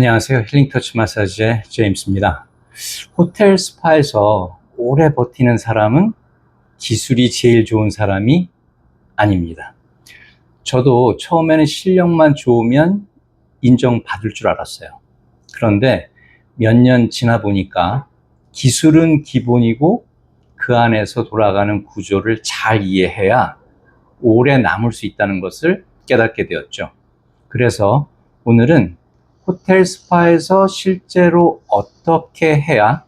안녕하세요. 힐링터치 마사지의 제임스입니다. 호텔 스파에서 오래 버티는 사람은 기술이 제일 좋은 사람이 아닙니다. 저도 처음에는 실력만 좋으면 인정받을 줄 알았어요. 그런데 몇 년 지나 보니까 기술은 기본이고 그 안에서 돌아가는 구조를 잘 이해해야 오래 남을 수 있다는 것을 깨닫게 되었죠. 그래서 오늘은 호텔 스파에서 실제로 어떻게 해야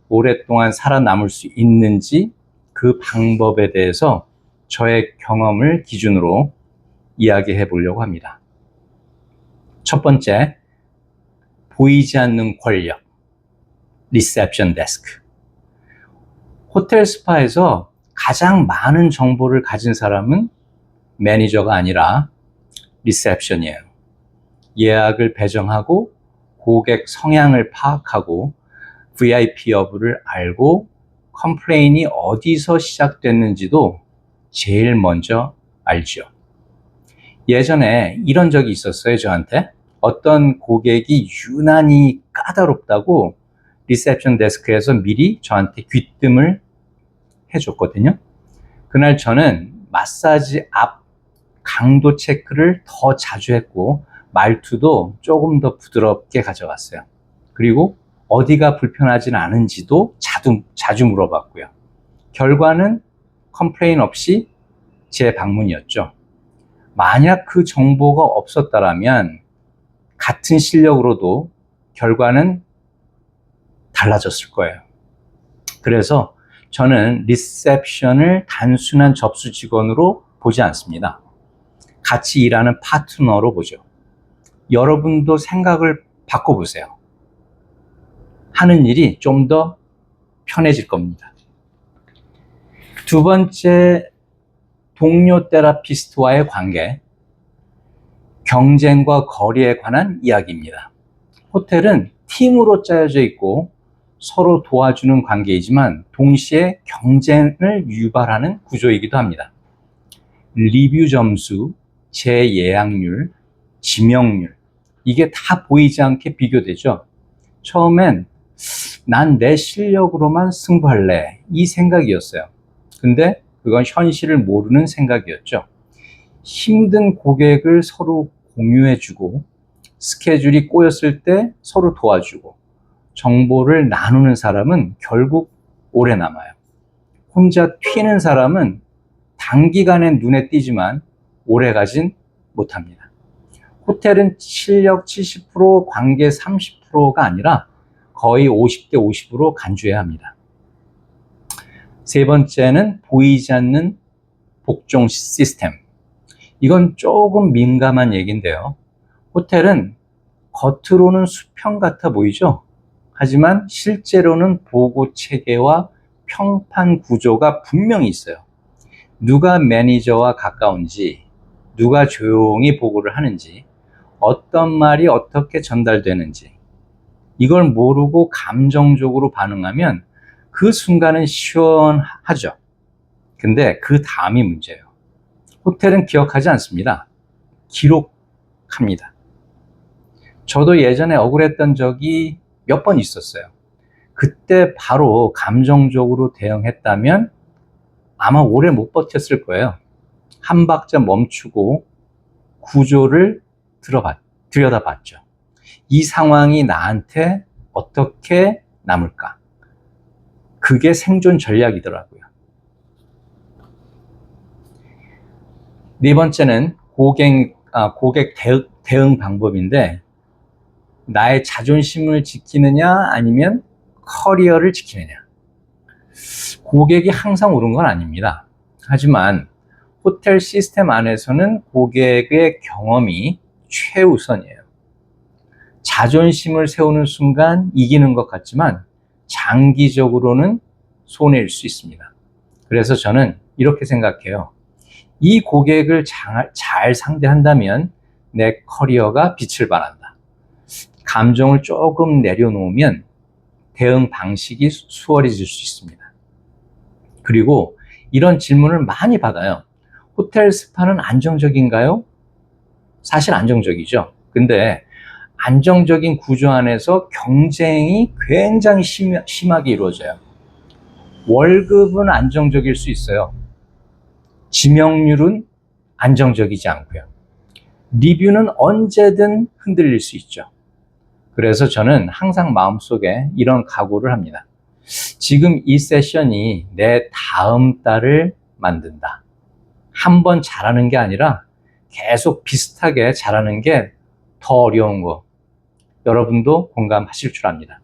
오랫동안 살아남을 수 있는지 그 방법에 대해서 저의 경험을 기준으로 이야기해 보려고 합니다. 첫 번째, 보이지 않는 권력, 리셉션 데스크. 호텔 스파에서 가장 많은 정보를 가진 사람은 매니저가 아니라 리셉션이에요. 예약을 배정하고 고객 성향을 파악하고 VIP 여부를 알고 컴플레인이 어디서 시작됐는지도 제일 먼저 알죠. 예전에 이런 적이 있었어요, 저한테. 어떤 고객이 유난히 까다롭다고 리셉션 데스크에서 미리 저한테 귀뜸을 해줬거든요. 그날 저는 마사지 앞 강도 체크를 더 자주 했고 말투도 조금 더 부드럽게 가져갔어요. 그리고 어디가 불편하진 않은지도 자주 물어봤고요. 결과는 컴플레인 없이 제 방문이었죠. 만약 그 정보가 없었다면 같은 실력으로도 결과는 달라졌을 거예요. 그래서 저는 리셉션을 단순한 접수 직원으로 보지 않습니다. 같이 일하는 파트너로 보죠. 여러분도 생각을 바꿔보세요. 하는 일이 좀 더 편해질 겁니다. 두 번째, 동료 테라피스트와의 관계, 경쟁과 거리에 관한 이야기입니다. 호텔은 팀으로 짜여져 있고 서로 도와주는 관계이지만 동시에 경쟁을 유발하는 구조이기도 합니다. 리뷰 점수, 재예약률, 지명률, 이게 다 보이지 않게 비교되죠. 처음엔 난 내 실력으로만 승부할래, 이 생각이었어요. 근데 그건 현실을 모르는 생각이었죠. 힘든 고객을 서로 공유해주고 스케줄이 꼬였을 때 서로 도와주고 정보를 나누는 사람은 결국 오래 남아요. 혼자 튀는 사람은 단기간에 눈에 띄지만 오래 가진 못합니다. 호텔은 실력 70%, 관계 30%가 아니라 거의 50대 50으로 간주해야 합니다. 세 번째는 보이지 않는 복종 시스템. 이건 조금 민감한 얘기인데요. 호텔은 겉으로는 수평 같아 보이죠? 하지만 실제로는 보고 체계와 평판 구조가 분명히 있어요. 누가 매니저와 가까운지, 누가 조용히 보고를 하는지, 어떤 말이 어떻게 전달되는지, 이걸 모르고 감정적으로 반응하면 그 순간은 시원하죠. 근데 그 다음이 문제예요. 호텔은 기억하지 않습니다. 기록합니다. 저도 예전에 억울했던 적이 몇 번 있었어요. 그때 바로 감정적으로 대응했다면 아마 오래 못 버텼을 거예요. 한 박자 멈추고 구조를 들여다봤죠. 이 상황이 나한테 어떻게 남을까? 그게 생존 전략이더라고요. 네 번째는 고객 대응 방법인데, 나의 자존심을 지키느냐 아니면 커리어를 지키느냐. 고객이 항상 옳은 건 아닙니다. 하지만 호텔 시스템 안에서는 고객의 경험이 최우선이에요. 자존심을 세우는 순간 이기는 것 같지만 장기적으로는 손해일 수 있습니다. 그래서 저는 이렇게 생각해요. 이 고객을 잘 상대한다면 내 커리어가 빛을 발한다. 감정을 조금 내려놓으면 대응 방식이 수월해질 수 있습니다. 그리고 이런 질문을 많이 받아요. 호텔 스파는 안정적인가요? 사실 안정적이죠. 근데 안정적인 구조 안에서 경쟁이 굉장히 심하게 이루어져요. 월급은 안정적일 수 있어요. 지명률은 안정적이지 않고요. 리뷰는 언제든 흔들릴 수 있죠. 그래서 저는 항상 마음속에 이런 각오를 합니다. 지금 이 세션이 내 다음 달을 만든다. 한 번 잘하는 게 아니라 계속 비슷하게 잘하는 게 더 어려운 거. 여러분도 공감하실 줄 압니다.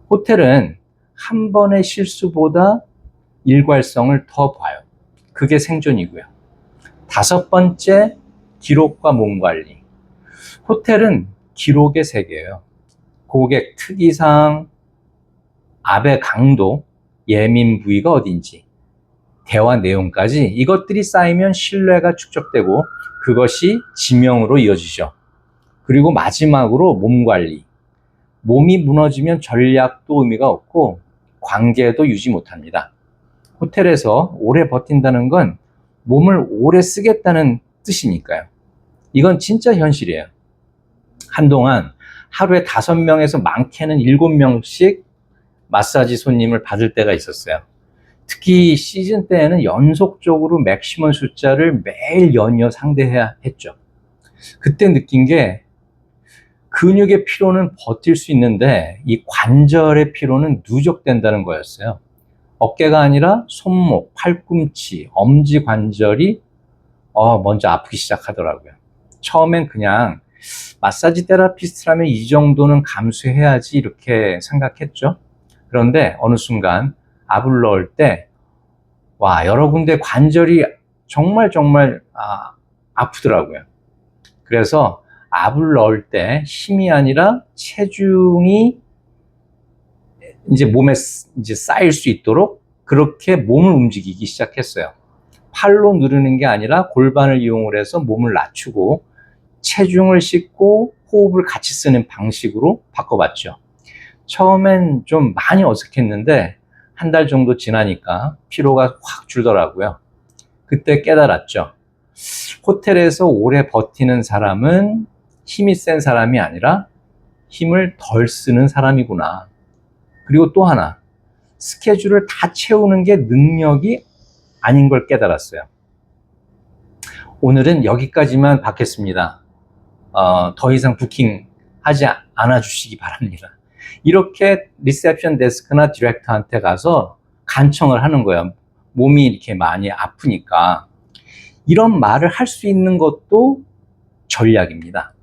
호텔은 한 번의 실수보다 일괄성을 더 봐요. 그게 생존이고요. 5번째, 기록과 몸관리. 호텔은 기록의 세계예요. 고객 특이사항, 압의 강도, 예민 부위가 어딘지, 대화 내용까지 이것들이 쌓이면 신뢰가 축적되고 그것이 지명으로 이어지죠. 그리고 마지막으로 몸관리. 몸이 무너지면 전략도 의미가 없고 관계도 유지 못합니다. 호텔에서 오래 버틴다는 건 몸을 오래 쓰겠다는 뜻이니까요. 이건 진짜 현실이에요. 한동안 하루에 5명에서 많게는 7명씩 마사지 손님을 받을 때가 있었어요. 특히 시즌 때에는 연속적으로 맥시멈 숫자를 매일 연이어 상대해야 했죠. 그때 느낀 게 근육의 피로는 버틸 수 있는데 이 관절의 피로는 누적된다는 거였어요. 어깨가 아니라 손목, 팔꿈치, 엄지 관절이 먼저 아프기 시작하더라고요. 처음엔 그냥 마사지 테라피스트라면 이 정도는 감수해야지 이렇게 생각했죠. 그런데 어느 순간 압을 넣을 때 여러 군데 관절이 정말 아프더라고요. 그래서 압을 넣을 때 힘이 아니라 체중이 이제 몸에 이제 쌓일 수 있도록 그렇게 몸을 움직이기 시작했어요. 팔로 누르는 게 아니라 골반을 이용을 해서 몸을 낮추고 체중을 싣고 호흡을 같이 쓰는 방식으로 바꿔봤죠. 처음엔 좀 많이 어색했는데 한 달 정도 지나니까 피로가 확 줄더라고요. 그때 깨달았죠. 호텔에서 오래 버티는 사람은 힘이 센 사람이 아니라 힘을 덜 쓰는 사람이구나. 그리고 또 하나, 스케줄을 다 채우는 게 능력이 아닌 걸 깨달았어요. 오늘은 여기까지만 받겠습니다. 더 이상 부킹 하지 않아 주시기 바랍니다. 이렇게 리셉션 데스크나 디렉터한테 가서 간청을 하는 거예요. 몸이 이렇게 많이 아프니까. 이런 말을 할 수 있는 것도 전략입니다.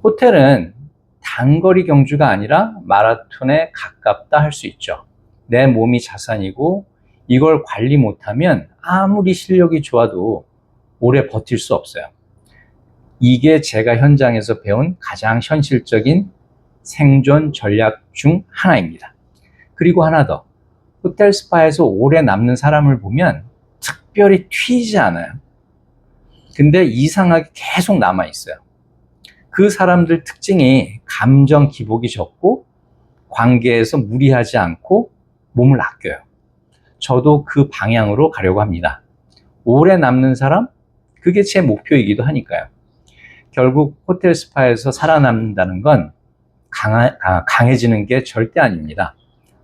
호텔은 단거리 경주가 아니라 마라톤에 가깝다 할 수 있죠. 내 몸이 자산이고 이걸 관리 못하면 아무리 실력이 좋아도 오래 버틸 수 없어요. 이게 제가 현장에서 배운 가장 현실적인 생존 전략 중 하나입니다. 그리고 하나 더, 호텔 스파에서 오래 남는 사람을 보면 특별히 튀지 않아요. 근데 이상하게 계속 남아있어요. 그 사람들 특징이 감정 기복이 적고 관계에서 무리하지 않고 몸을 아껴요. 저도 그 방향으로 가려고 합니다. 오래 남는 사람? 그게 제 목표이기도 하니까요. 결국 호텔 스파에서 살아남는다는 건 강해지는 게 절대 아닙니다.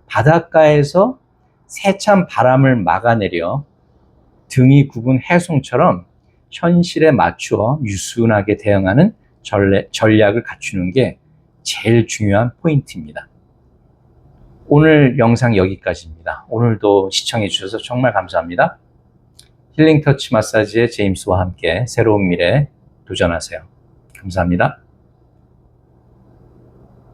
바닷가에서 세찬 바람을 막아내려 등이 굽은 해송처럼 현실에 맞추어 유순하게 대응하는 전략을 갖추는 게 제일 중요한 포인트입니다. 오늘 영상 여기까지입니다. 오늘도 시청해 주셔서 정말 감사합니다. 힐링 터치 마사지의 제임스와 함께 새로운 미래에 도전하세요. 감사합니다.